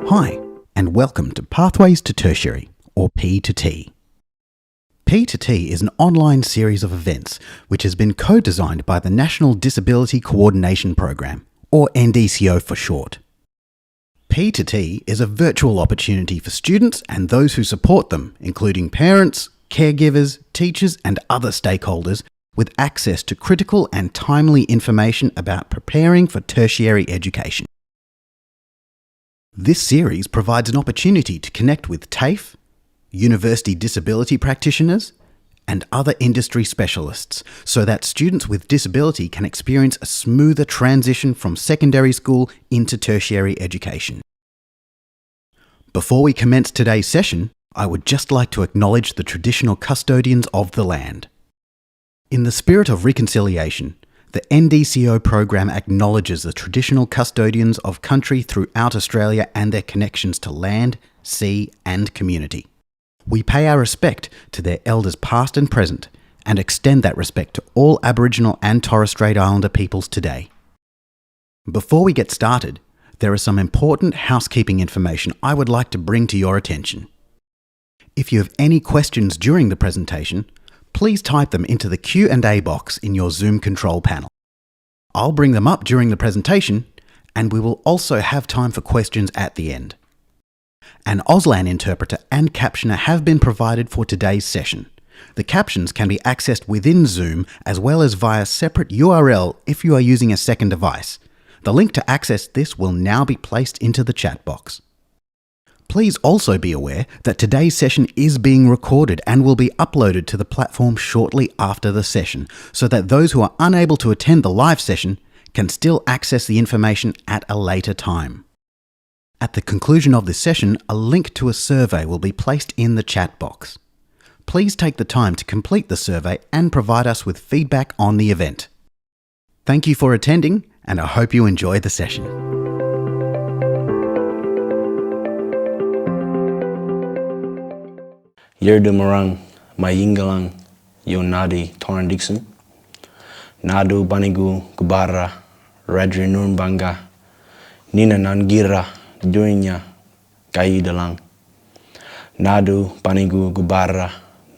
Hi, and welcome to Pathways to Tertiary, or P2T. P2T is an online series of events which has been co-designed by the National Disability Coordination Program, or NDCO for short. P2T is a virtual opportunity for students and those who support them, including parents, caregivers, teachers, and other stakeholders, with access to critical and timely information about preparing for tertiary education. This series provides an opportunity to connect with TAFE, university disability practitioners, and other industry specialists so that students with disability can experience a smoother transition from secondary school into tertiary education. Before we commence today's session, I would just like to acknowledge the traditional custodians of the land. In the spirit of reconciliation, the NDCO program acknowledges the traditional custodians of country throughout Australia and their connections to land, sea, and community. We pay our respect to their elders past and present, and extend that respect to all Aboriginal and Torres Strait Islander peoples today. Before we get started, there is some important housekeeping information I would like to bring to your attention. If you have any questions during the presentation, please type them into the Q&A box in your Zoom control panel. I'll bring them up during the presentation, and we will also have time for questions at the end. An Auslan interpreter and captioner have been provided for today's session. The captions can be accessed within Zoom as well as via separate URL if you are using a second device. The link to access this will now be placed into the chat box. Please also be aware that today's session is being recorded and will be uploaded to the platform shortly after the session, so that those who are unable to attend the live session can still access the information at a later time. At the conclusion of this session, a link to a survey will be placed in the chat box. Please take the time to complete the survey and provide us with feedback on the event. Thank you for attending, and I hope you enjoy the session. Yerdumarang, Mayingalang, Yonadi, Toran Dixon, Nadu Banigu, Gubara, Radri Nurmbanga, Nina Nangira, Duinya, Gaidalang, Nadu Banigu, Gubara,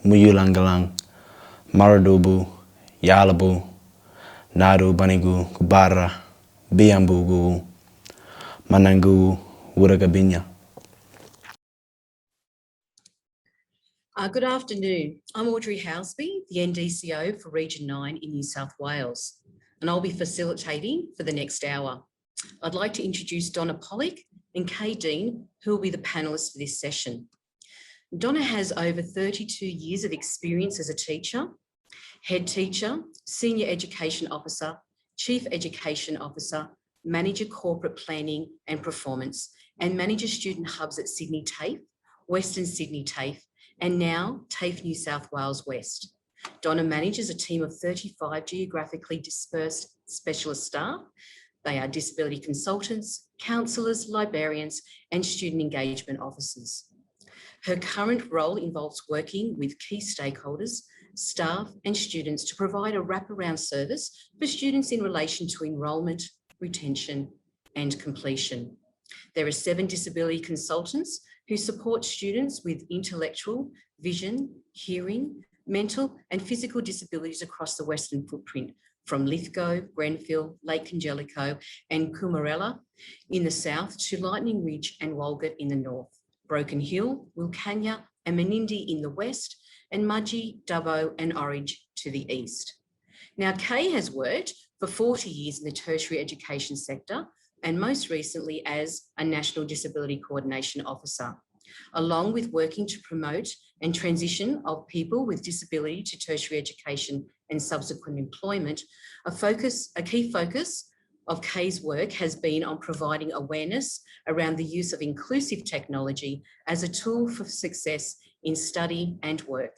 Muyulangalang, Maradubu, Yalabu, Nadu Banigu, Gubara, Biambugu, Manangu, Wuragabinya. Good afternoon. I'm Audrey Housbey, the NDCO for Region 9 in New South Wales, and I'll be facilitating for the next hour. I'd like to introduce Donna Polak and Kay Dean, who will be the panellists for this session. Donna has over 32 years of experience as a teacher, head teacher, senior education officer, chief education officer, manager corporate planning and performance, and manager student hubs at Sydney TAFE, Western Sydney TAFE, and now TAFE New South Wales West. Donna manages a team of 35 geographically dispersed specialist staff. They are disability consultants, counsellors, librarians, and student engagement officers. Her current role involves working with key stakeholders, staff, and students to provide a wraparound service for students in relation to enrolment, retention, and completion. There are 7 disability consultants who support students with intellectual, vision, hearing, mental and physical disabilities across the Western footprint, from Lithgow, Grenfell, Lake Angelico and Coomerella in the south to Lightning Ridge and Walgett in the north, Broken Hill, Wilcannia and Menindee in the west, and Mudgee, Dubbo and Orange to the east. Now, Kay has worked for 40 years in the tertiary education sector, and most recently as a National Disability Coordination Officer, along with working to promote and transition of people with disability to tertiary education and subsequent employment. A key focus of Kay's work has been on providing awareness around the use of inclusive technology as a tool for success in study and work.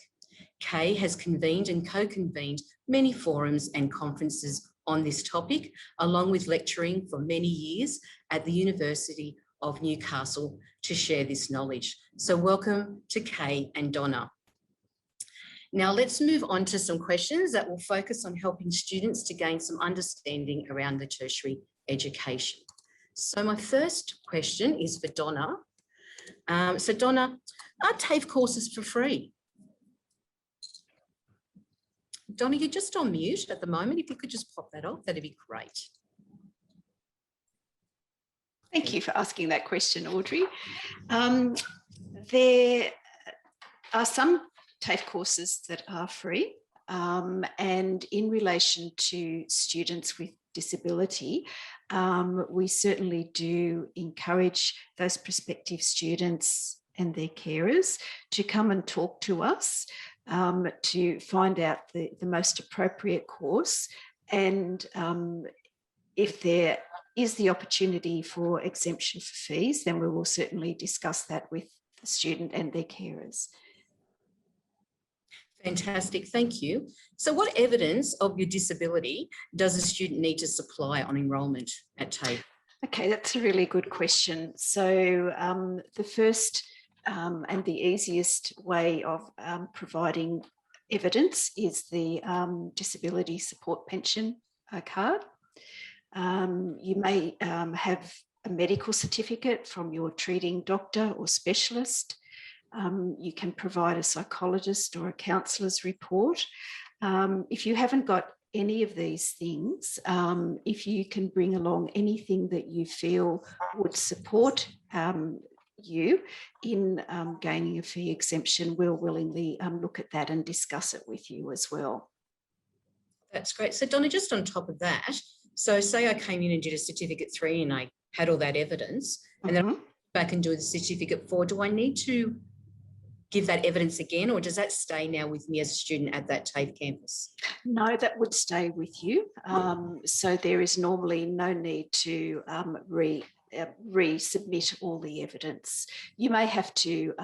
Kay has convened and co-convened many forums and conferences on this topic, along with lecturing for many years at the University of Newcastle to share this knowledge. So welcome to Kay and Donna. Now let's move on to some questions that will focus on helping students to gain some understanding around the tertiary education. So my first question is for Donna. So Donna, are TAFE courses for free? Donna, you're just on mute at the moment. If you could just pop that off, that'd be great. Thank you for asking that question, Audrey. There are some TAFE courses that are free, and in relation to students with disability, we certainly do encourage those prospective students and their carers to come and talk to us to find out the most appropriate course, and if there is the opportunity for exemption for fees, then we will certainly discuss that with the student and their carers. Fantastic, thank you. So what evidence of your disability does a student need to supply on enrolment at TAFE? Okay, that's a really good question. So the first and the easiest way of providing evidence is the disability support pension card. You may have a medical certificate from your treating doctor or specialist. You can provide a psychologist or a counsellor's report. If you haven't got any of these things, if you can bring along anything that you feel would support you in gaining a fee exemption, we'll willingly look at that and discuss it with you as well. That's great. So Donna, just on top of that, so say I came in and did a certificate 3 and I had all that evidence, and then I go back and do the certificate 4, do I need to give that evidence again, or does that stay now with me as a student at that TAFE campus? No, that would stay with you. So there is normally no need to resubmit all the evidence. You may have to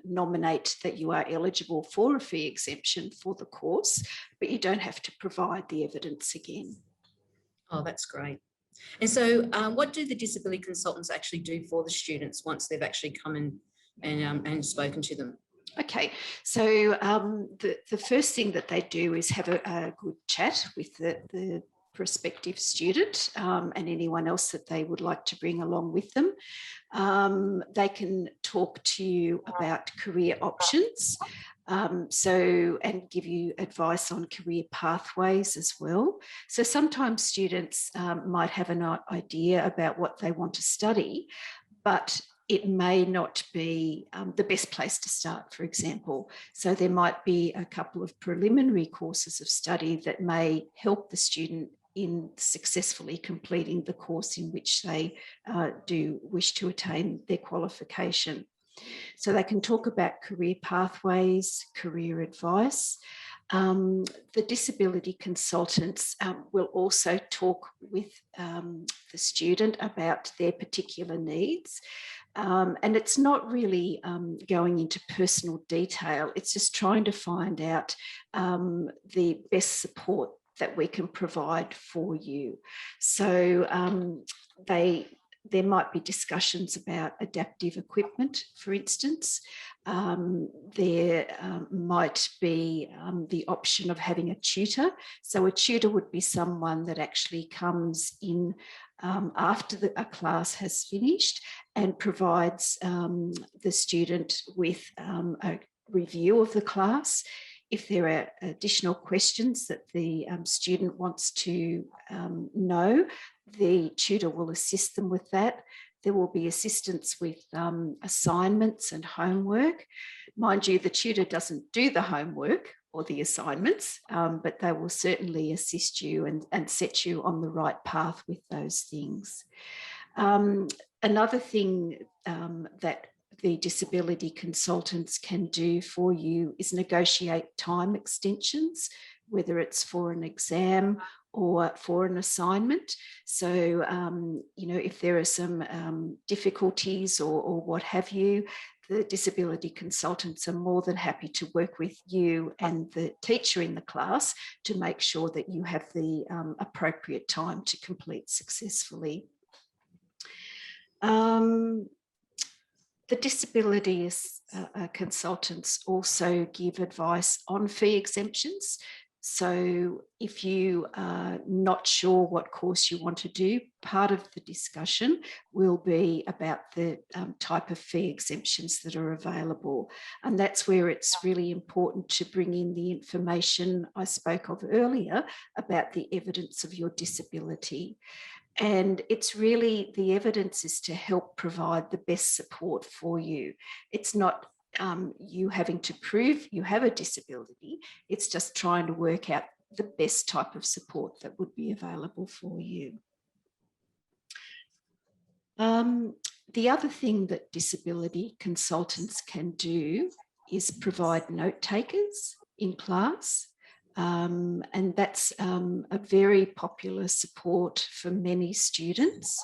nominate that you are eligible for a fee exemption for the course, but you don't have to provide the evidence again. Oh, that's great. And so what do the disability consultants actually do for the students once they've actually come and spoken to them? Okay, so the first thing that they do is have a good chat with the prospective student and anyone else that they would like to bring along with them. They can talk to you about career options, and give you advice on career pathways as well. So sometimes students might have an idea about what they want to study, but it may not be the best place to start, for example. So there might be a couple of preliminary courses of study that may help the student in successfully completing the course in which they do wish to attain their qualification. So they can talk about career pathways, career advice. The disability consultants will also talk with the student about their particular needs. And it's not really going into personal detail. It's just trying to find out the best support that we can provide for you. So there might be discussions about adaptive equipment, for instance. There might be the option of having a tutor. So a tutor would be someone that actually comes in after a class has finished and provides the student with a review of the class. If there are additional questions that the student wants to know, the tutor will assist them with that. There will be assistance with assignments and homework. Mind you, the tutor doesn't do the homework or the assignments, but they will certainly assist you and set you on the right path with those things. Another thing that the disability consultants can do for you is negotiate time extensions, whether it's for an exam or for an assignment. So, if there are some difficulties or what have you, the disability consultants are more than happy to work with you and the teacher in the class to make sure that you have the appropriate time to complete successfully. The disability consultants also give advice on fee exemptions. So if you are not sure what course you want to do, part of the discussion will be about the type of fee exemptions that are available. And that's where it's really important to bring in the information I spoke of earlier about the evidence of your disability. And it's really, the evidence is to help provide the best support for you. It's not you having to prove you have a disability. It's just trying to work out the best type of support that would be available for you. The other thing that disability consultants can do is provide note takers in class. And that's a very popular support for many students.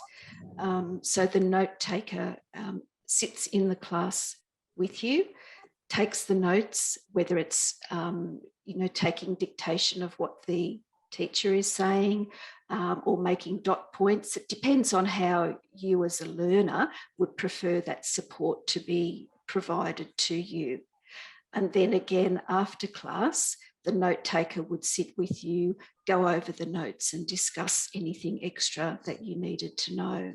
So the note taker sits in the class with you, takes the notes, whether it's taking dictation of what the teacher is saying or making dot points. It depends on how you as a learner would prefer that support to be provided to you. And then again, after class, the note taker would sit with you, go over the notes and discuss anything extra that you needed to know.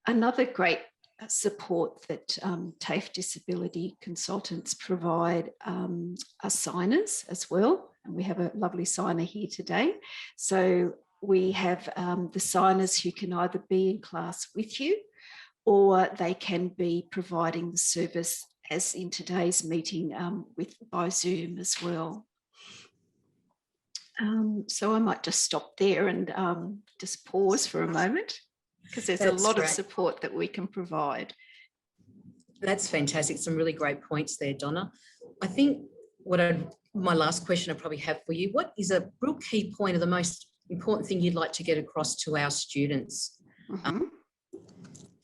Another great support that TAFE disability consultants provide are signers as well. And we have a lovely signer here today. So we have the signers who can either be in class with you or they can be providing the service as in today's meeting by Zoom as well. So I might just stop there and just pause for a moment, because there's a lot of support that we can provide. That's fantastic. Some really great points there, Donna. I think my last question I probably have for you, what is a real key point or the most important thing you'd like to get across to our students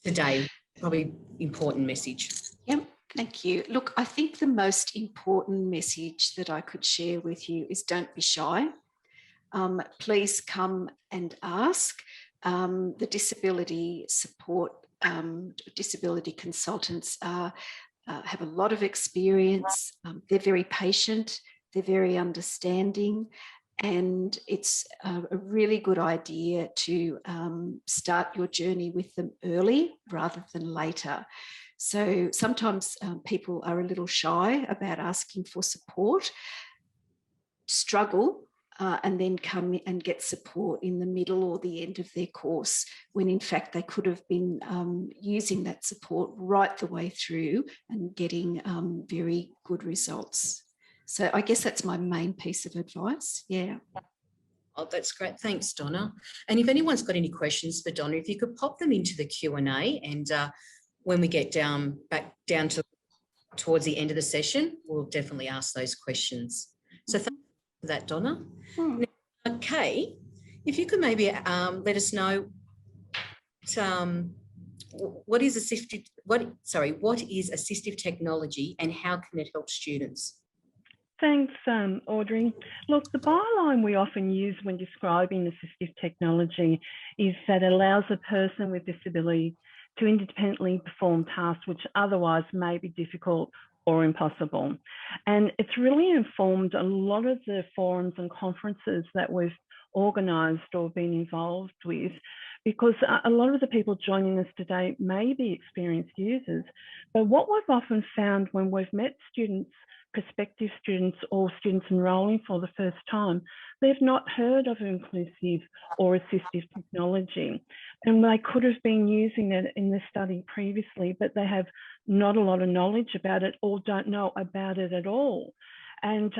today? Probably important message. Yep. Thank you. Look, I think the most important message that I could share with you is don't be shy. Please come and ask. The disability support, disability consultants have a lot of experience. They're very patient, they're very understanding, and it's a really good idea to start your journey with them early rather than later. So sometimes people are a little shy about asking for support, struggle, and then come and get support in the middle or the end of their course, when in fact they could have been using that support right the way through and getting very good results. So I guess that's my main piece of advice. Yeah. Oh, that's great. Thanks, Donna. And if anyone's got any questions for Donna, if you could pop them into the Q&A, and when we get back down to towards the end of the session, we'll definitely ask those questions. So thank you for that, Donna. Now, Kay, if you could maybe let us know what is assistive technology and how can it help students? Thanks, Audrey. Look, the byline we often use when describing assistive technology is that it allows a person with disability to independently perform tasks which otherwise may be difficult or impossible. And it's really informed a lot of the forums and conferences that we've organised or been involved with, because a lot of the people joining us today may be experienced users. But what we've often found when we've met students, prospective students or students enrolling for the first time, they've not heard of inclusive or assistive technology. And they could have been using it in the study previously, but they have not a lot of knowledge about it or don't know about it at all. And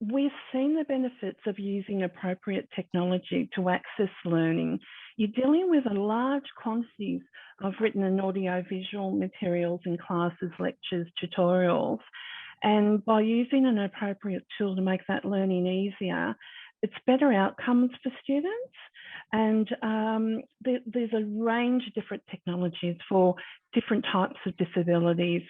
we've seen the benefits of using appropriate technology to access learning. You're dealing with a large quantities of written and audio-visual materials in classes, lectures, tutorials. And by using an appropriate tool to make that learning easier, it's better outcomes for students. And there's a range of different technologies for different types of disabilities.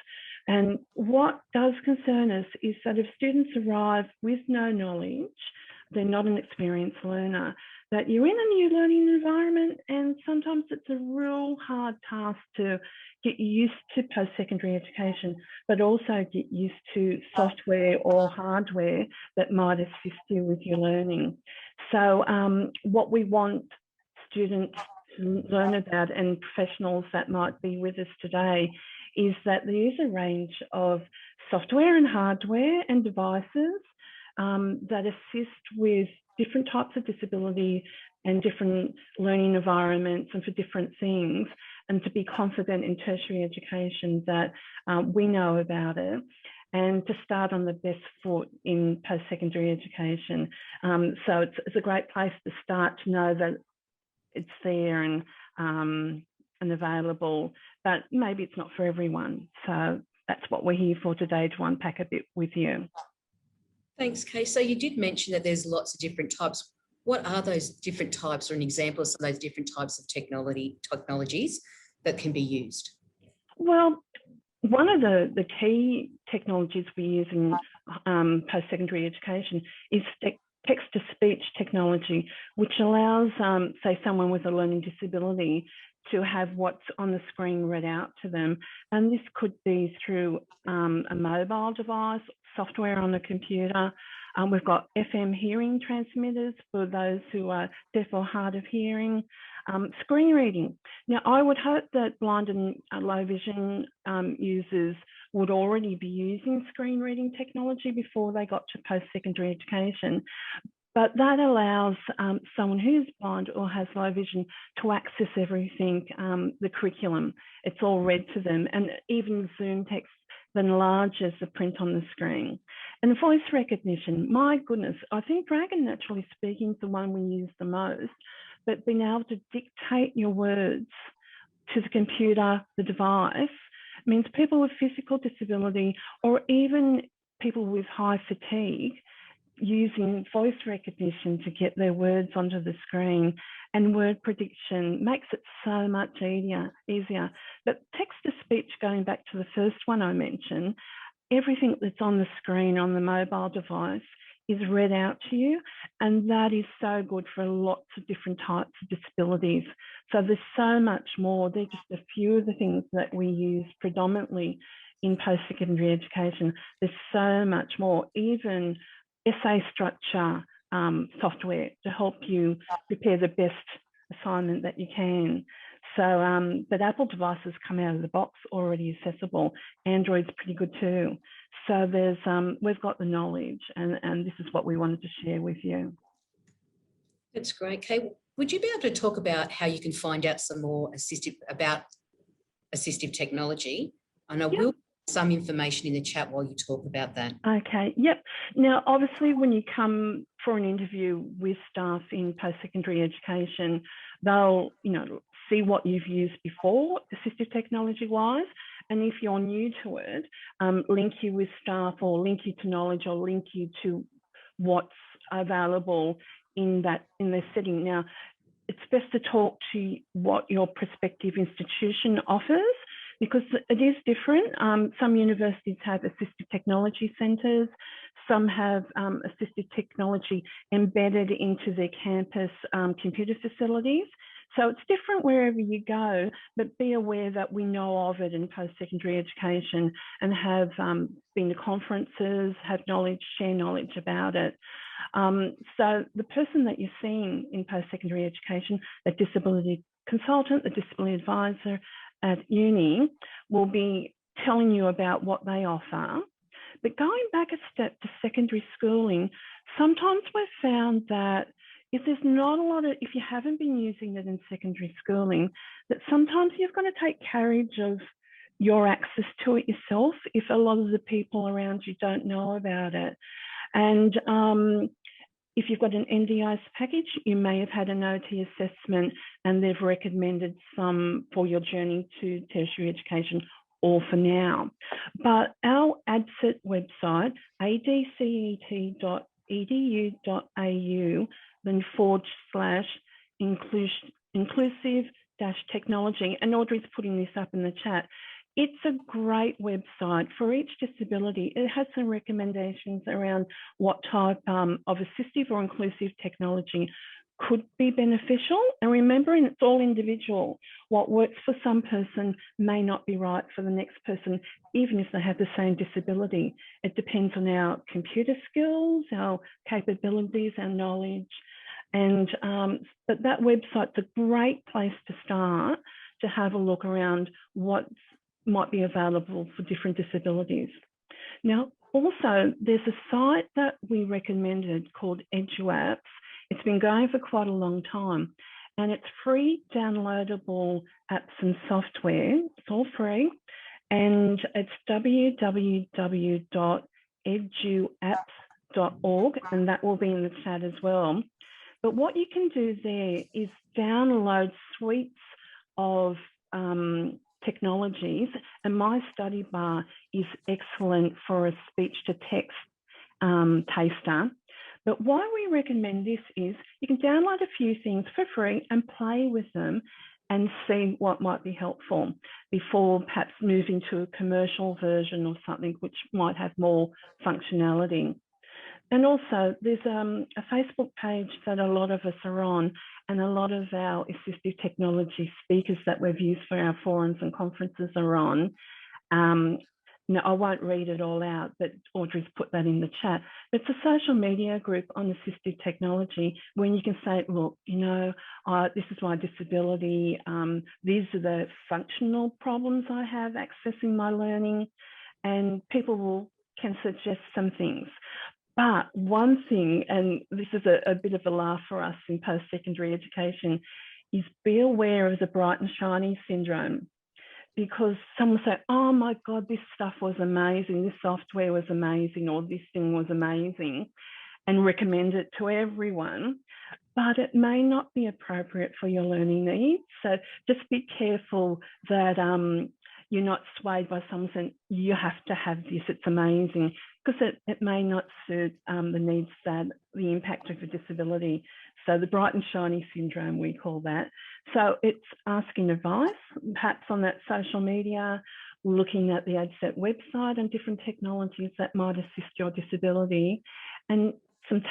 And what does concern us is that if students arrive with no knowledge, they're not an experienced learner, that you're in a new learning environment, and sometimes it's a real hard task to get used to post-secondary education, but also get used to software or hardware that might assist you with your learning. So what we want students to learn about, and professionals that might be with us today, is that there is a range of software and hardware and devices that assist with different types of disability and different learning environments and for different things, and to be confident in tertiary education that we know about it, and to start on the best foot in post-secondary education. So it's a great place to start, to know that it's there and available, but maybe it's not for everyone. So that's what we're here for today, to unpack a bit with you. Thanks, Kay. So you did mention that there's lots of different types. What are those different types, or an example of some of those different types of technologies that can be used? Well, one of the key technologies we use in post-secondary education is text-to-speech technology, which allows, say, someone with a learning disability to have what's on the screen read out to them. And this could be through a mobile device, software on a computer. We've got FM hearing transmitters for those who are deaf or hard of hearing. Screen reading. Now, I would hope that blind and low vision users would already be using screen reading technology before they got to post-secondary education. But that allows someone who's blind or has low vision to access everything, the curriculum. It's all read to them, and even Zoom text that enlarges the print on the screen. And voice recognition, my goodness, I think Dragon Naturally Speaking is the one we use the most, but being able to dictate your words to the computer, the device, means people with physical disability, or even people with high fatigue, using voice recognition to get their words onto the screen, and word prediction makes it so much easier. But text-to-speech, going back to the first one I mentioned, everything that's on the screen on the mobile device is read out to you, and that is so good for lots of different types of disabilities. So there's so much more. They're just a few of the things that we use predominantly in post-secondary education. There's so much more, even essay structure software to help you prepare the best assignment that you can. So, but Apple devices come out of the box already accessible. Android's pretty good too. So there's, we've got the knowledge, and this is what we wanted to share with you. That's great. Kay, would you be able to talk about how you can find out some more about assistive technology? And I will put some information in the chat while you talk about that. Okay, yep. Now, obviously, when you come for an interview with staff in post-secondary education, they'll, see what you've used before, assistive technology-wise, and if you're new to it, link you with staff, or link you to knowledge, or link you to what's available in their setting. Now, it's best to talk to what your prospective institution offers, because it is different. Some universities have assistive technology centres, some have assistive technology embedded into their campus computer facilities. So it's different wherever you go, but be aware that we know of it in post-secondary education, and have been to conferences, have knowledge, share knowledge about it. So the person that you're seeing in post-secondary education, the disability consultant, the disability advisor at uni, will be telling you about what they offer. But going back a step to secondary schooling, sometimes we've found that if there's not a lot of, if you haven't been using it in secondary schooling, that sometimes you've got to take carriage of your access to it yourself if a lot of the people around you don't know about it. And if you've got an NDIS package, you may have had an OT assessment and they've recommended some for your journey to tertiary education, or for now. But our ADCET website, adcet.edu.au, then /inclusive-technology, and Audrey's putting this up in the chat, It's a great website. For each disability, it has some recommendations around what type of assistive or inclusive technology could be beneficial. And remembering it's all individual. What works for some person may not be right for the next person, even if they have the same disability. It depends on our computer skills, our capabilities, our knowledge. And but that website's a great place to start to have a look around what might be available for different disabilities. Now, also, there's a site that we recommended called EduApps. It's been going for quite a long time, and it's free downloadable apps and software. It's all free, and it's www.eduapps.org, and that will be in the chat as well. But what you can do there is download suites of technologies, and my study bar is excellent for a speech-to-text taster. But why we recommend this is you can download a few things for free and play with them and see what might be helpful before perhaps moving to a commercial version or something which might have more functionality. And also, there's a Facebook page that a lot of us are on, and a lot of our assistive technology speakers that we've used for our forums and conferences are on. No, I won't read it all out, but Audrey's put that in the chat. It's a social media group on assistive technology when you can say, look, you know, this is my disability. These are the functional problems I have accessing my learning, and people can suggest some things. But one thing, and this is a bit of a laugh for us in post-secondary education, is be aware of the bright and shiny syndrome. Because someone will say, oh my God, this stuff was amazing, this software was amazing, or this thing was amazing, and recommend it to everyone, but it may not be appropriate for your learning needs. So just be careful that you're not swayed by someone saying, you have to have this, it's amazing, because it may not suit the needs, that the impact of a disability. So the bright and shiny syndrome, we call that. So it's asking advice, perhaps on that social media, looking at the ADSET website and different technologies that might assist your disability, and some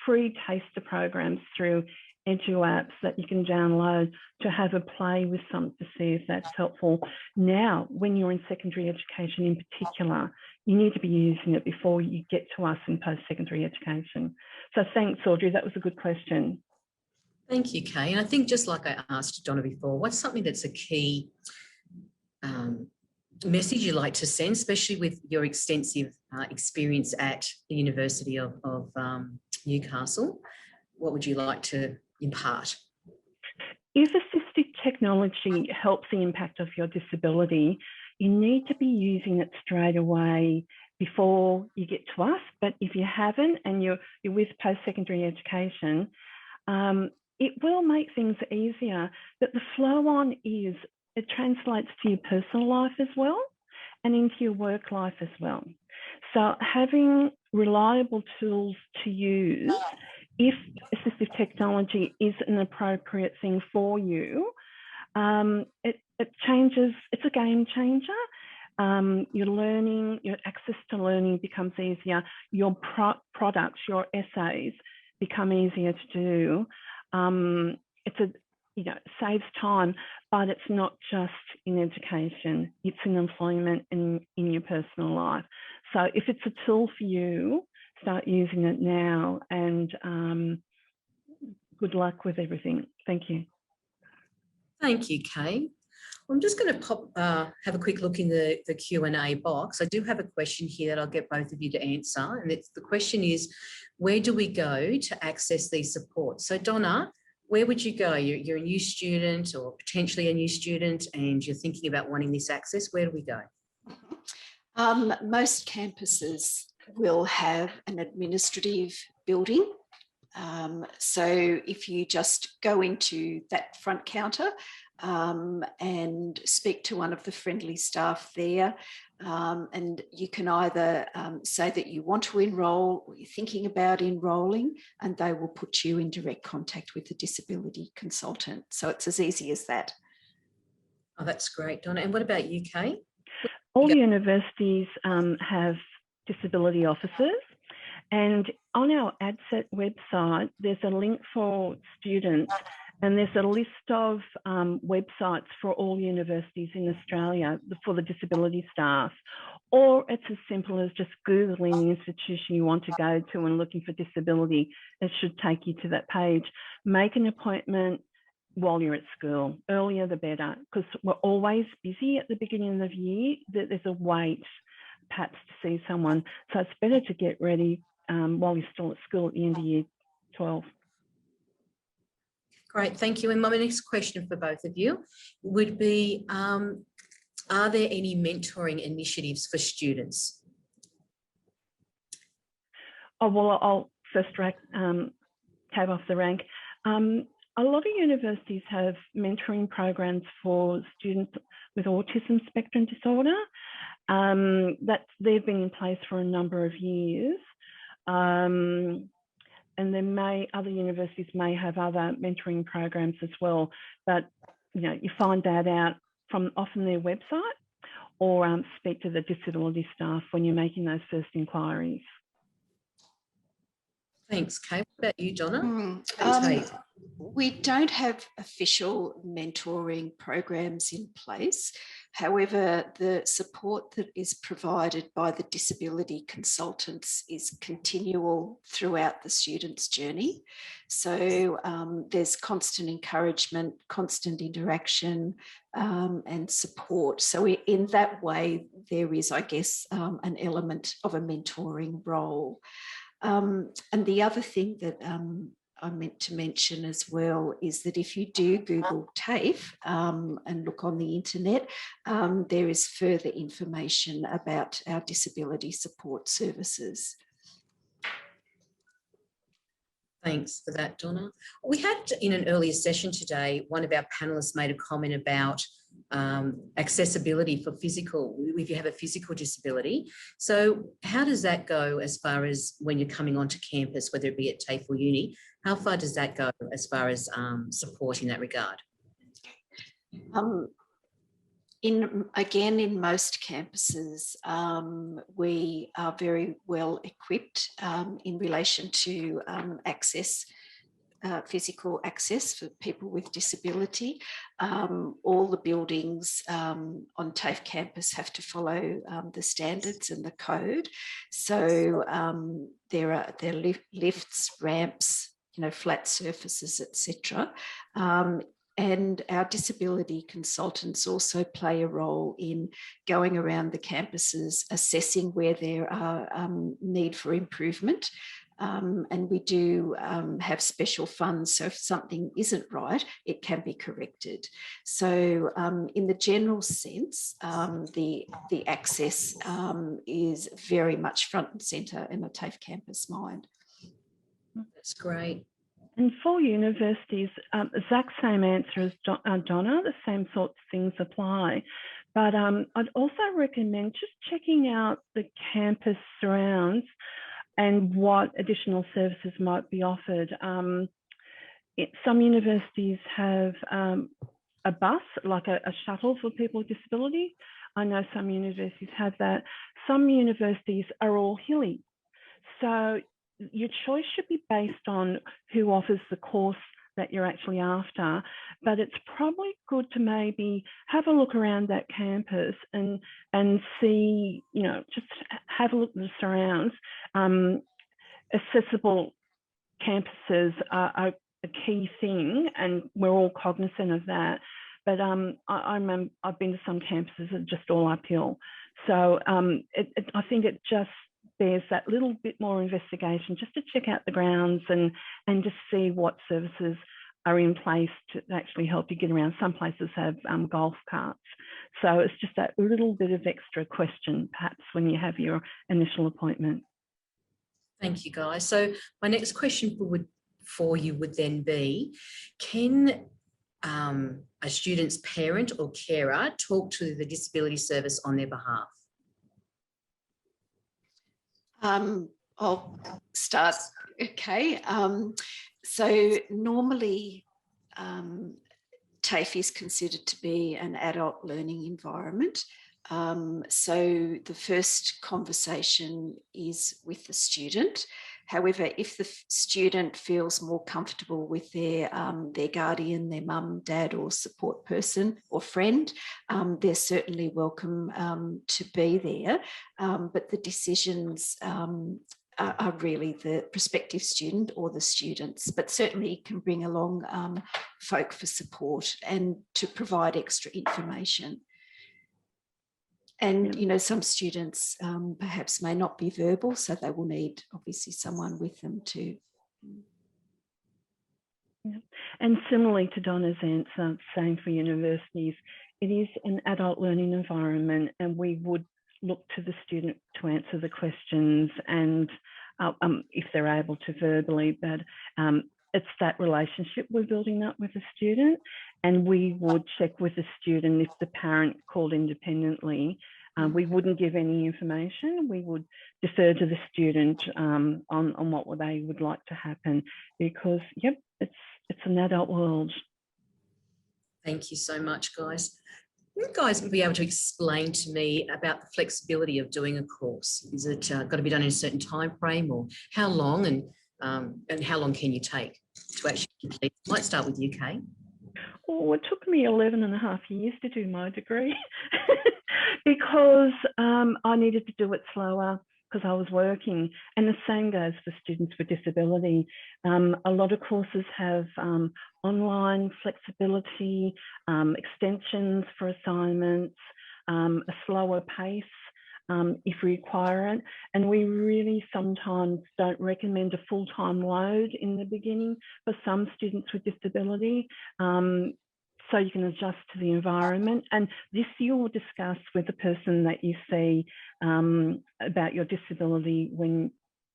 free taster programs through EduApps that you can download to have a play with some to see if that's helpful. Now, when you're in secondary education in particular, you need to be using it before you get to us in post-secondary education. So thanks, Audrey. That was a good question. Thank you, Kay. And I think just like I asked Donna before, what's something that's a key message you like to send, especially with your extensive experience at the University of Newcastle? What would you like to impart? If assistive technology helps the impact of your disability, you need to be using it straight away before you get to us. But if you haven't and you're with post-secondary education, it will make things easier. But the flow on is it translates to your personal life as well and into your work life as well. So having reliable tools to use if assistive technology is an appropriate thing for you, it changes, it's a game changer. Your learning, your access to learning becomes easier. Your products, your essays become easier to do. It saves time, but it's not just in education, it's in employment and in your personal life. So if it's a tool for you, start using it now, and good luck with everything. Thank you. Thank you, Kay. I'm just going to have a quick look in the Q&A box. I do have a question here that I'll get both of you to answer. And the question is, where do we go to access these supports? So Donna, where would you go? You're a new student or potentially a new student and you're thinking about wanting this access. Where do we go? Most campuses will have an administrative building. So if you just go into that front counter and speak to one of the friendly staff there, and you can either say that you want to enrol or you're thinking about enrolling, and they will put you in direct contact with the disability consultant. So it's as easy as that. Oh, that's great, Donna. And what about UK? All universities have disability officers, and on our ADSET website, there's a link for students, and there's a list of websites for all universities in Australia for the disability staff. Or it's as simple as just Googling the institution you want to go to and looking for disability. It should take you to that page. Make an appointment while you're at school. Earlier the better, because we're always busy at the beginning of the year. There's a wait perhaps to see someone. So it's better to get ready while you're still at school at the end of year 12. Great, thank you. And my next question for both of you would be, are there any mentoring initiatives for students? Oh, well, I'll first tab off the rank. A lot of universities have mentoring programs for students with autism spectrum disorder. They've been in place for a number of years. And other universities may have other mentoring programs as well, but you find that out from often their website, or speak to the disability staff when you're making those first inquiries. Thanks, Kate. What about you, Donna? We don't have official mentoring programs in place. However, the support that is provided by the disability consultants is continual throughout the student's journey. So there's constant encouragement, constant interaction, and support. So in that way, there is, I guess, an element of a mentoring role. And the other thing that I meant to mention as well is that if you do Google TAFE and look on the internet, there is further information about our disability support services. Thanks for that, Donna. We had in an earlier session today, one of our panelists made a comment about accessibility for if you have a physical disability. So how does that go as far as when you're coming onto campus, whether it be at TAFE or uni? How far does that go as far as support in that regard? In most campuses, we are very well equipped in relation to physical access for people with disability. All the buildings on TAFE campus have to follow the standards and the code. So there are lifts, ramps, flat surfaces, etc. And our disability consultants also play a role in going around the campuses, assessing where there are need for improvement. And we do have special funds, so if something isn't right, it can be corrected. So in the general sense, the access is very much front and centre in a TAFE campus mind. That's great. And for universities, exact same answer as Donna, the same sorts of things apply. But I'd also recommend just checking out the campus surrounds and what additional services might be offered. Some universities have a bus, like a shuttle for people with disability. I know some universities have that. Some universities are all hilly. So your choice should be based on who offers the course that you're actually after, but it's probably good to maybe have a look around that campus and see, just have a look at the surrounds. Accessible campuses are a key thing, and we're all cognizant of that. But I've been to some campuses that are just all uphill. So I think it just bears that little bit more investigation just to check out the grounds and just see what services are in place to actually help you get around. Some places have golf carts. So it's just that little bit of extra question, perhaps, when you have your initial appointment. Thank you, guys. So my next question for you would then be, can a student's parent or carer talk to the disability service on their behalf? I'll start. Okay. So normally TAFE is considered to be an adult learning environment. So the first conversation is with the student. However, if the student feels more comfortable with their guardian, their mum, dad, or support person or friend, they're certainly welcome to be there. But the decisions are really the prospective student or the students, but certainly can bring along folk for support and to provide extra information. And, you know, some students perhaps may not be verbal, so they will need obviously someone with them too. Yeah. And similarly to Donna's answer, same for universities, it is an adult learning environment, and we would look to the student to answer the questions and if they're able to verbally, but it's that relationship we're building up with the student, and we would check with the student if the parent called independently. We wouldn't give any information. We would defer to the student on what they would like to happen, because, yep, it's an adult world. Thank you so much, guys. You guys would be able to explain to me about the flexibility of doing a course. Is it got to be done in a certain time frame, or how long, and how long can you take to actually complete? Might start with you, Kate. Oh, it took me 11 and a half years to do my degree because I needed to do it slower because I was working. And the same goes for students with disability. A lot of courses have online flexibility, extensions for assignments, a slower pace if we require it. And we really sometimes don't recommend a full-time load in the beginning for some students with disability. So you can adjust to the environment. And this you'll discuss with the person that you see about your disability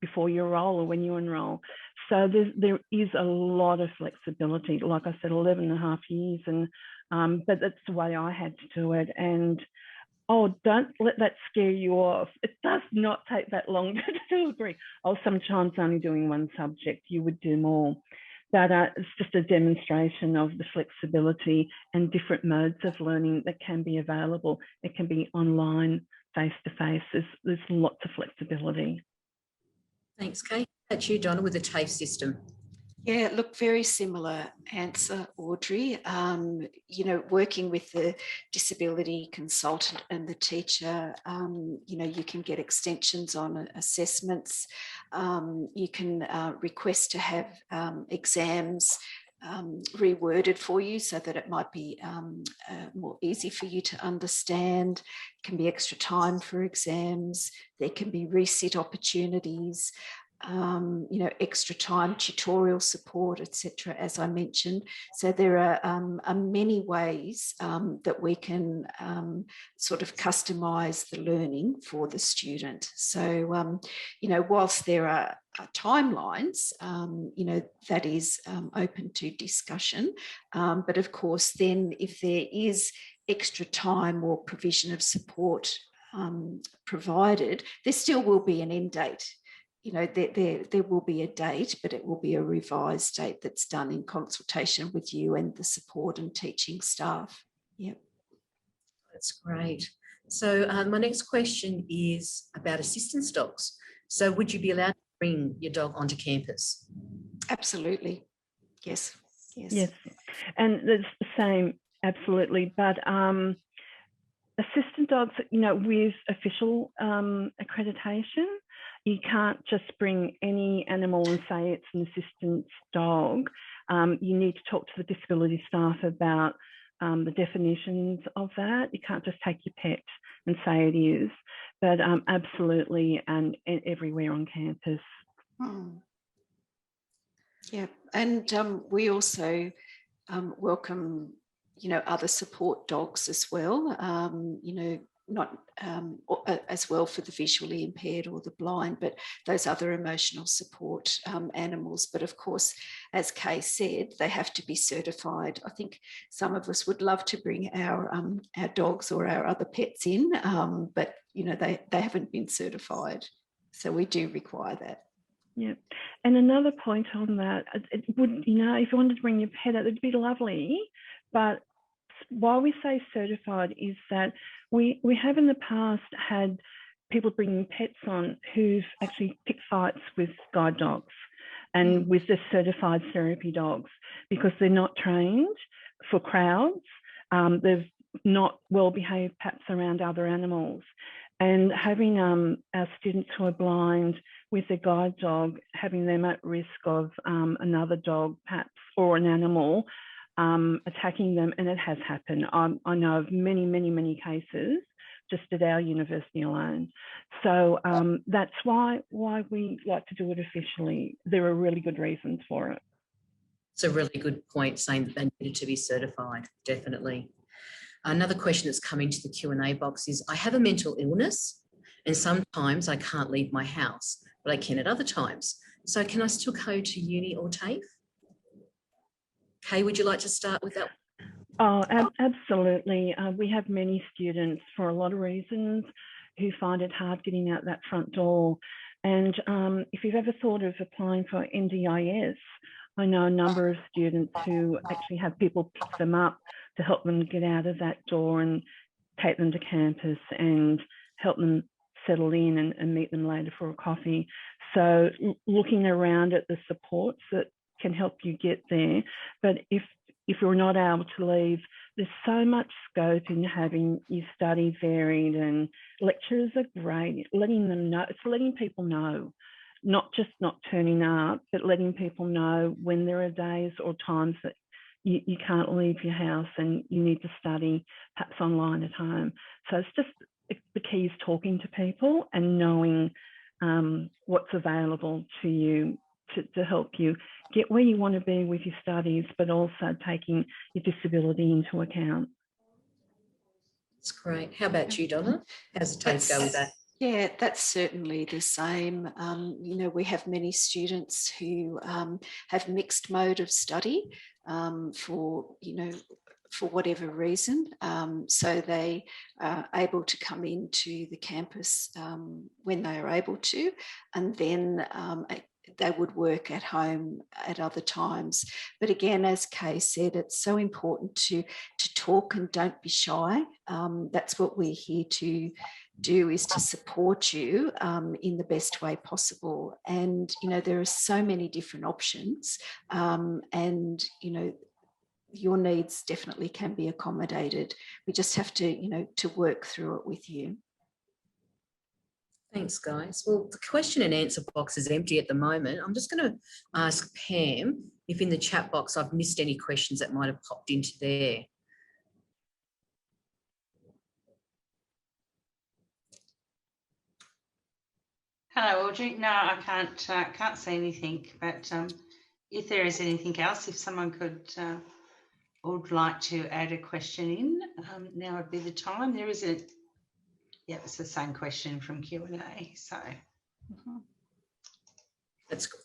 before you enroll or when you enroll. So there is a lot of flexibility. Like I said, 11 and a half years, and but that's the way I had to do it. And oh, don't let that scare you off. It does not take that long to do a degree. Oh, sometimes only doing one subject, you would do more. But it's just a demonstration of the flexibility and different modes of learning that can be available. It can be online, face-to-face. There's lots of flexibility. Thanks, Kate. That's you, Donna, with the TAFE system. Yeah, look, very similar answer, Audrey. You know, working with the disability consultant and the teacher, you know, you can get extensions on assessments. You can request to have exams reworded for you so that it might be more easy for you to understand. It can be extra time for exams. There can be resit opportunities. You know, extra time, tutorial support, etc., as I mentioned. So there are many ways that we can sort of customise the learning for the student. So, you know, whilst there are timelines, you know, that is open to discussion. But of course, then if there is extra time or provision of support provided, there still will be an end date. You know, there will be a date, but it will be a revised date that's done in consultation with you and the support and teaching staff. Yep. That's great. So my next question is about assistance dogs. So would you be allowed to bring your dog onto campus? Absolutely. Yes. Yes. And it's the same, absolutely. But assistant dogs, you know, with official accreditation, you can't just bring any animal and say it's an assistance dog. You need to talk to the disability staff about the definitions of that. You can't just take your pet and say it is, but absolutely, and everywhere on campus. Yeah, and we also welcome, you know, other support dogs as well. You know, not as well for the visually impaired or the blind, but those other emotional support animals. But of course, as Kay said, they have to be certified. I think some of us would love to bring our dogs or our other pets in, but you know, they haven't been certified. So we do require that. Yeah, and another point on that, it would, you know, if you wanted to bring your pet out, it'd be lovely, but why we say certified is that we have in the past had people bringing pets on who've actually picked fights with guide dogs and with the certified therapy dogs because they're not trained for crowds. They've not well-behaved perhaps around other animals. And having our students who are blind with a guide dog, having them at risk of another dog perhaps or an animal attacking them, and it has happened. I know of many, many, many cases just at our university alone. So that's why we like to do it officially. There are really good reasons for it. It's a really good point, saying that they needed to be certified, definitely. Another question that's come into the Q&A box is, I have a mental illness and sometimes I can't leave my house, but I can at other times. So can I still go to uni or TAFE? Kay, would you like to start with that? Oh, absolutely. We have many students for a lot of reasons who find it hard getting out that front door. And if you've ever thought of applying for NDIS, I know a number of students who actually have people pick them up to help them get out of that door and take them to campus and help them settle in and meet them later for a coffee. So looking around at the supports that can help you get there. But if you're not able to leave, there's so much scope in having your study varied, and lecturers are great, letting them know, it's letting people know, not just not turning up, but letting people know when there are days or times that you can't leave your house and you need to study perhaps online at home. So it's just, the key is talking to people and knowing what's available to you to help you get where you want to be with your studies, but also taking your disability into account. That's great. How about you, Donna? How's the TAFE go with that? Yeah, that's certainly the same. You know, we have many students who have mixed mode of study for whatever reason. So they are able to come into the campus when they are able to, and then they would work at home at other times. But again, as Kay said, it's so important to talk and don't be shy. That's what we're here to do, is to support you in the best way possible. And, you know, there are so many different options, and, you know, your needs definitely can be accommodated. We just have to, you know, to work through it with you. Thanks, guys. Well, the question and answer box is empty at the moment. I'm just going to ask Pam if in the chat box I've missed any questions that might have popped into there. Hello, Audrey. No, I can't see anything, but if there is anything else, if someone could would like to add a question in, now would be the time. There isn't. Yeah, it's the same question from Q&A. So,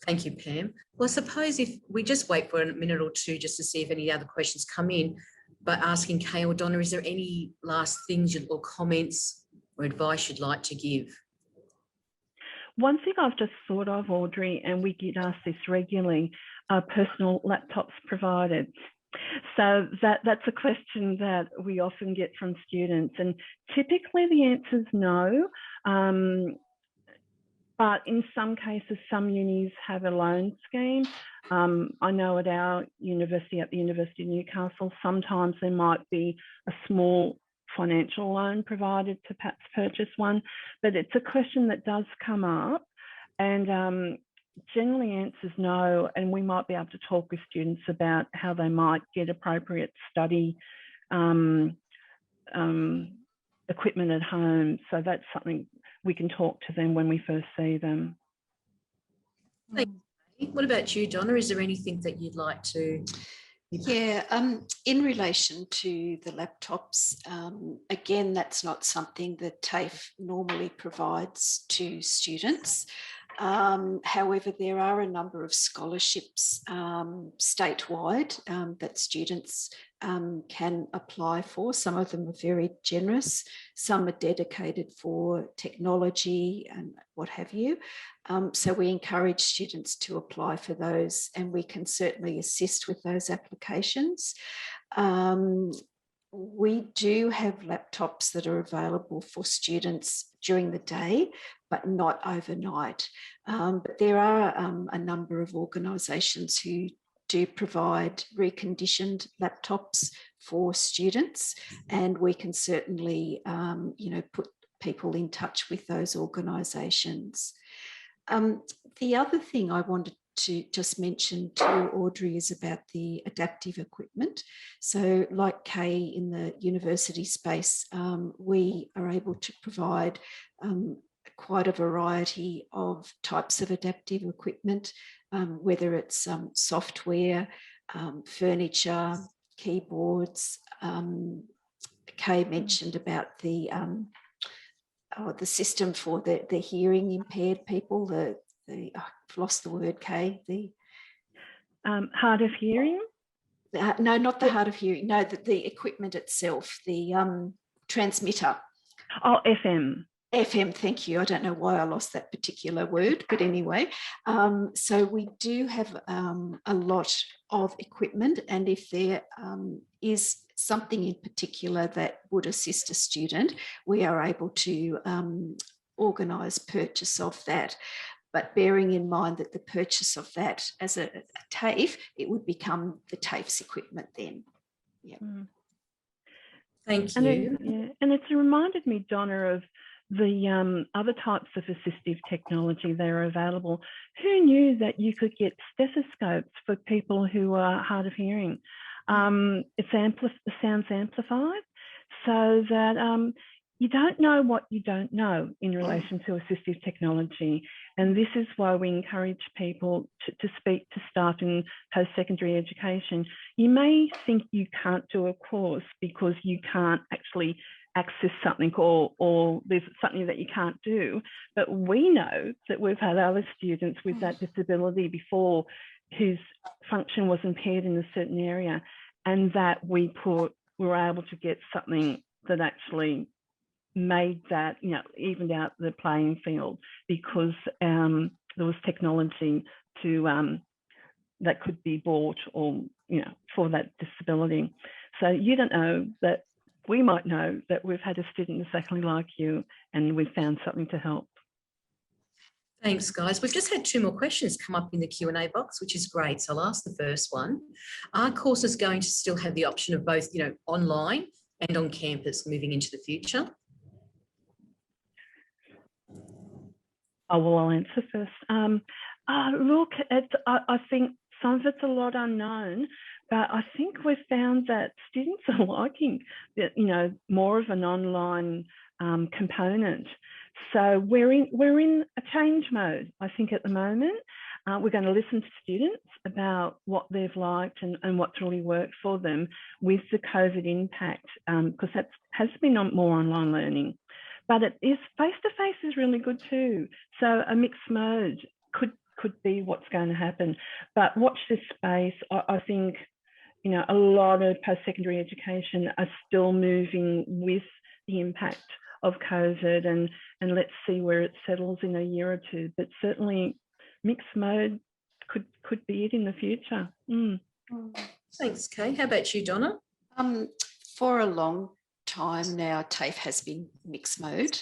Thank you, Pam. Well, I suppose if we just wait for a minute or two just to see if any other questions come in, but asking Kay or Donna, is there any last things or comments or advice you'd like to give? One thing I've just thought of, Audrey, and we get asked this regularly, are personal laptops provided? So that's a question that we often get from students, and typically the answer is no. But in some cases, some unis have a loan scheme. I know at our university, at the University of Newcastle, sometimes there might be a small financial loan provided to perhaps purchase one, but it's a question that does come up, and generally answers no, and we might be able to talk with students about how they might get appropriate study equipment at home. So that's something we can talk to them when we first see them. What about you, Donna? Is there anything that you'd like to? Yeah, in relation to the laptops, again, that's not something that TAFE normally provides to students. However, there are a number of scholarships statewide that students can apply for. Some of them are very generous. Some are dedicated for technology and what have you. So we encourage students to apply for those, and we can certainly assist with those applications. We do have laptops that are available for students during the day, but not overnight. But there are a number of organisations who do provide reconditioned laptops for students, and we can certainly, put people in touch with those organisations. The other thing I wanted to just mention to Audrey is about the adaptive equipment. So like Kay in the university space, we are able to provide quite a variety of types of adaptive equipment, whether it's software, furniture, keyboards. Kay mentioned about the system for the hearing impaired people, I've lost the word, Kay. The hard of hearing? No, not the hard of hearing. No, the equipment itself, the transmitter. Oh, FM. FM, thank you. I don't know why I lost that particular word, but anyway. So we do have a lot of equipment, and if there is something in particular that would assist a student, we are able to organise purchase of that. But bearing in mind that the purchase of that as a TAFE, it would become the TAFE's equipment then. Yeah. Thank you. And it's reminded me, Donna, of the other types of assistive technology that are available. Who knew that you could get stethoscopes for people who are hard of hearing? The sound's amplified, so that you don't know what you don't know in relation to assistive technology. And this is why we encourage people to speak to staff in post-secondary education. You may think you can't do a course because you can't actually access something, or there's something that you can't do. But we know that we've had other students with that disability before whose function was impaired in a certain area, and that we were able to get something that actually made that, evened out the playing field, because there was technology to that could be bought, or for that disability. So you don't know that we might know that we've had a student exactly like you, and we've found something to help. Thanks, guys. We've just had 2 more questions come up in the Q&A box, which is great. So I'll ask the first one. Are courses going to still have the option of both, online and on campus moving into the future? Oh, well, I'll answer first. Look, I think some of it's a lot unknown, but I think we've found that students are liking, more of an online component. So we're in a change mode, I think, at the moment. We're going to listen to students about what they've liked and what's really worked for them with the COVID impact, because that has been more online learning. But it is face-to-face is really good too. So a mixed mode could be what's going to happen. But watch this space. I think, a lot of post-secondary education are still moving with the impact of COVID, and let's see where it settles in a year or two. But certainly mixed mode could be it in the future. Thanks, Kay. How about you, Donna? For a long time now, TAFE has been mixed mode,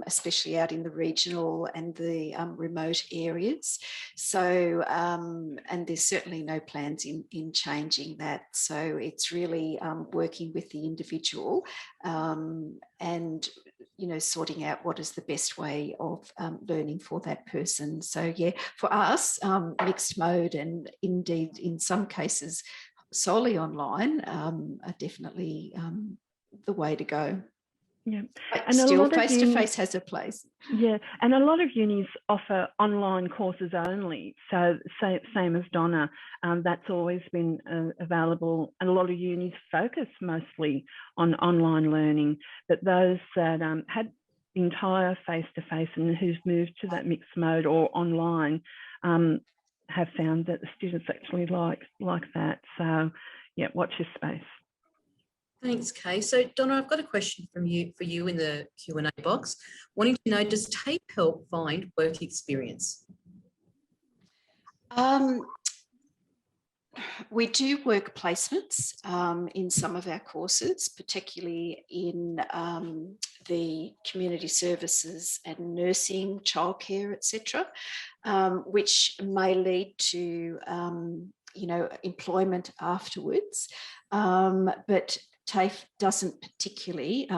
especially out in the regional and the remote areas. So, and there's certainly no plans in changing that. So it's really working with the individual and, sorting out what is the best way of learning for that person. So yeah, for us, mixed mode, and indeed in some cases solely online, are definitely the way to go. Yeah, but and still face-to-face has a place. Yeah, and a lot of unis offer online courses only. So same as Donna, that's always been available, and a lot of unis focus mostly on online learning. But those that had the entire face-to-face and who's moved to that mixed mode or online have found that the students actually like that. So yeah, watch your space. Thanks, Kay. So Donna, I've got a question for you in the Q&A box. Wanting to know, does TAFE help find work experience? We do work placements in some of our courses, particularly in the community services and nursing, childcare, etc., which may lead to employment afterwards. But TAFE doesn't particularly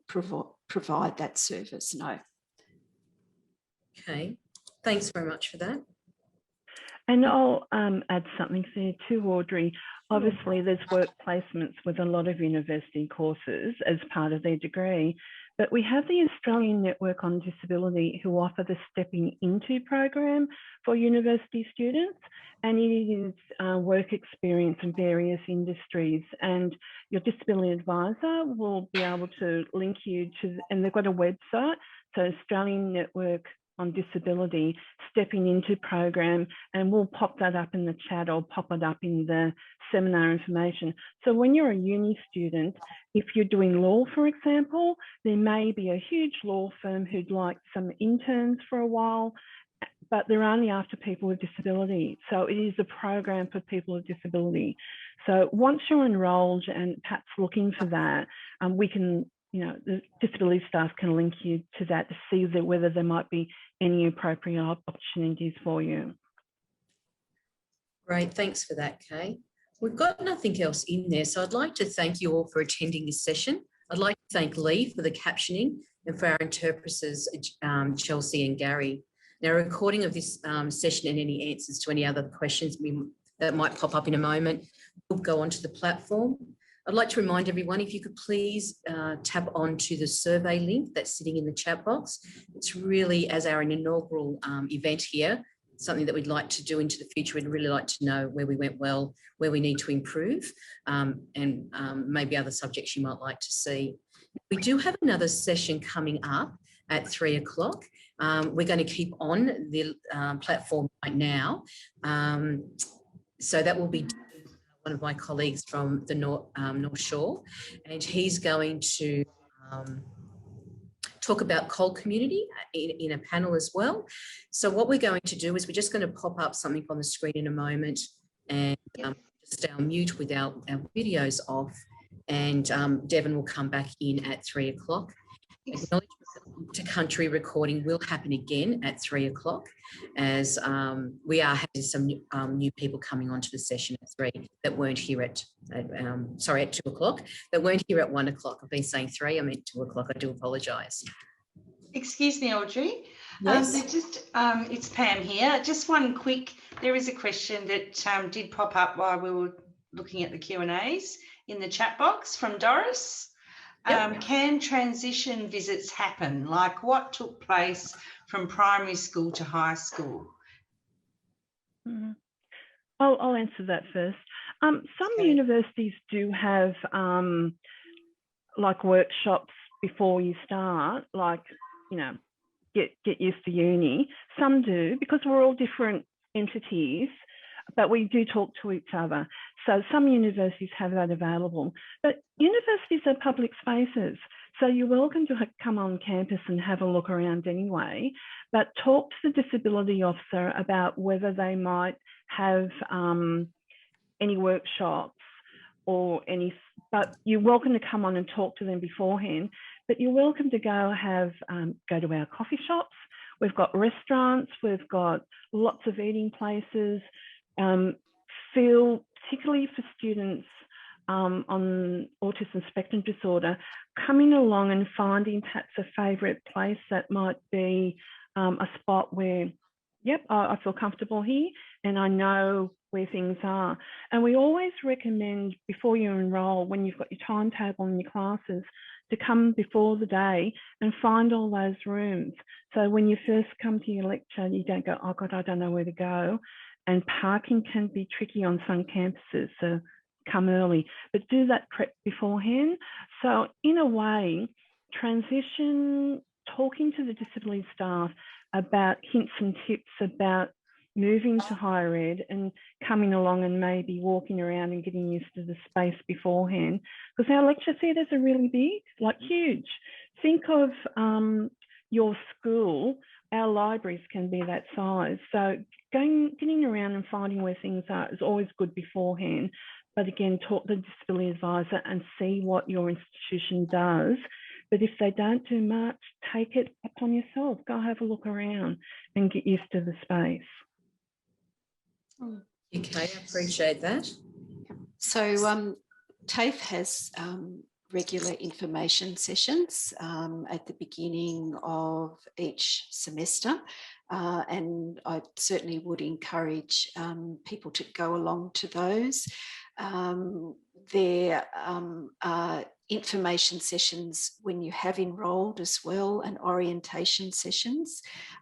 provide that service, no. Okay, thanks very much for that. And I'll add something there too, Audrey. Obviously, there's work placements with a lot of university courses as part of their degree, but we have the Australian Network on Disability who offer the Stepping Into program for university students, and it is work experience in various industries, and your disability advisor will be able to link you to, and they've got a website, so Australian Network on Disability Stepping Into program, and we'll pop that up in the chat or pop it up in the seminar information. So when you're a uni student, if you're doing law, for example, there may be a huge law firm who'd like some interns for a while, but they're only after people with disability. So it is a program for people with disability. So once you're enrolled and perhaps looking for that, we can, the disability staff can link you to that to see whether there might be any appropriate opportunities for you. Great, thanks for that, Kay. We've got nothing else in there, so I'd like to thank you all for attending this session. I'd like to thank Lee for the captioning and for our interpreters, Chelsea and Gary. Now, a recording of this session and any answers to any other questions that might pop up in a moment will go onto the platform. I'd like to remind everyone, if you could please tap onto the survey link that's sitting in the chat box. It's really, as our inaugural event here, something that we'd like to do into the future. We'd really like to know where we went well, where we need to improve, and maybe other subjects you might like to see. We do have another session coming up at 3 o'clock. We're going to keep on the platform right now. So that will be one of my colleagues from the North Shore, and he's going to talk about coal community in a panel as well. So what we're going to do is we're just going to pop up something on the screen in a moment and stay on mute with our videos off, and Devon will come back in at 3 o'clock. Acknowledgement to country recording will happen again at 3 o'clock, as we are having some new people coming onto the session at 3 that weren't here at 2 o'clock, that weren't here at 1 o'clock. I've been saying 3, I meant 2 o'clock. I do apologise. Excuse me, Audrey. Yes. It's Pam here. Just one quick, there is a question that did pop up while we were looking at the Q&As in the chat box from Doris. Yep. Can transition visits happen? Like what took place from primary school to high school? I'll answer that first. Some universities do have like workshops before you start, like, get used to uni. Some do, because we're all different entities, but we do talk to each other. So some universities have that available, but universities are public spaces. So you're welcome to come on campus and have a look around anyway, but talk to the disability officer about whether they might have any workshops or any, but you're welcome to come on and talk to them beforehand, but you're welcome to go to our coffee shops. We've got restaurants, we've got lots of eating places. Feel, particularly for students on autism spectrum disorder, coming along and finding perhaps a favourite place that might be a spot where, yep, I feel comfortable here and I know where things are. And we always recommend before you enrol, when you've got your timetable and your classes, to come before the day and find all those rooms. So when you first come to your lecture, you don't go, oh God, I don't know where to go. And parking can be tricky on some campuses, so come early, but do that prep beforehand. So in a way, transition talking to the disability staff about hints and tips about moving to higher ed and coming along and maybe walking around and getting used to the space beforehand. Because our lecture theatres are really big, like huge. Think of your school, our libraries can be that size. So getting around and finding where things are is always good beforehand. But again, talk to the disability advisor and see what your institution does. But if they don't do much, take it upon yourself. Go have a look around and get used to the space. Okay, I appreciate that. So TAFE has regular information sessions at the beginning of each semester. And I certainly would encourage people to go along to those. There are information sessions when you have enrolled as well, and orientation sessions,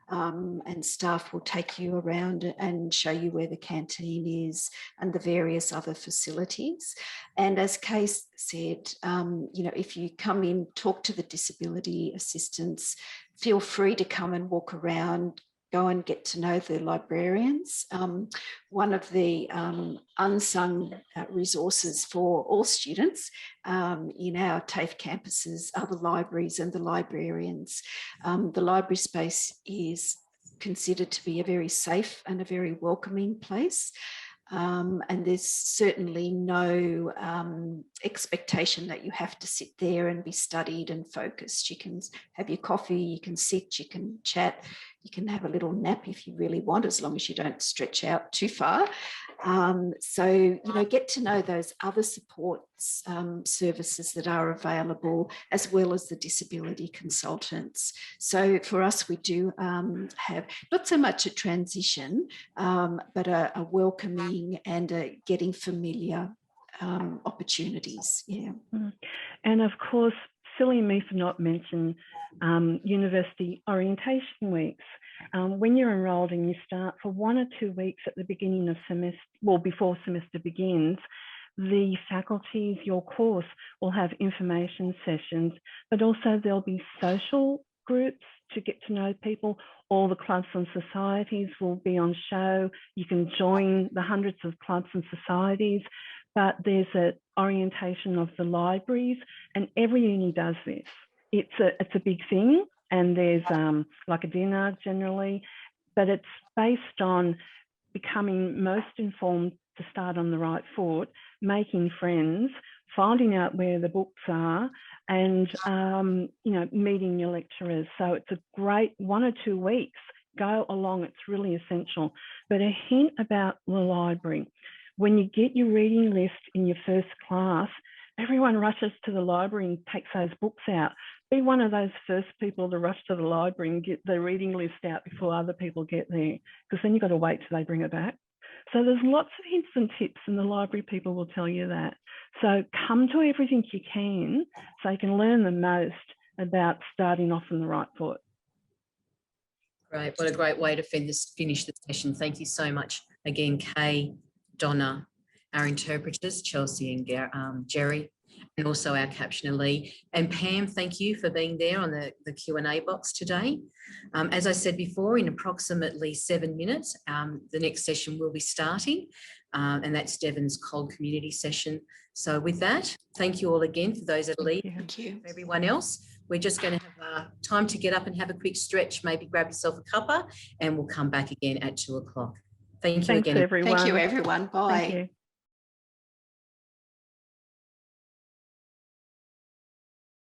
and staff will take you around and show you where the canteen is and the various other facilities. And as Kay said, you know, if you come in, talk to the disability assistants, feel free to come and walk around, go and get to know the librarians. One of the unsung resources for all students in our TAFE campuses are the libraries and the librarians. The library space is considered to be a very safe and a very welcoming place. And there's certainly no expectation that you have to sit there and be studied and focused. You can have your coffee, you can sit, you can chat, you can have a little nap if you really want, as long as you don't stretch out too far. So, you know, get to know those other supports, services that are available, as well as the disability consultants. So for us, we do have not so much a transition, but a welcoming and a getting familiar opportunities. Yeah. And of course, silly me for not mentioning university orientation weeks. When you're enrolled and you start for 1 or 2 weeks at the beginning of semester, well, before semester begins, the faculties, your course will have information sessions, but also there'll be social groups to get to know people. All the clubs and societies will be on show. You can join the hundreds of clubs and societies, but there's an orientation of the libraries, and every uni does this. It's a big thing, and there's like a dinner generally, but it's based on becoming most informed to start on the right foot, making friends, finding out where the books are, and you know, meeting your lecturers. So it's a great 1 or 2 weeks. Go along, it's really essential. But a hint about the library: when you get your reading list in your first class, everyone rushes to the library and takes those books out. Be one of those first people to rush to the library and get the reading list out before other people get there, because then you've got to wait till they bring it back. So there's lots of hints and tips, and the library people will tell you that. So come to everything you can so you can learn the most about starting off on the right foot. Great. What a great way to finish the session. Thank you so much again, Kay, Donna, our interpreters, Chelsea and Jerry, and also our captioner, Lee. And Pam, thank you for being there on the Q&A box today. As I said before, in approximately 7 minutes, the next session will be starting, and that's Devon's Cold Community session. So with that, thank you all again for those that are leaving. Thank you. For everyone else, we're just going to have time to get up and have a quick stretch, maybe grab yourself a cuppa, and we'll come back again at 2 o'clock. Thank you Thanks, again. everyone. Thank you, everyone. Bye. Thank you.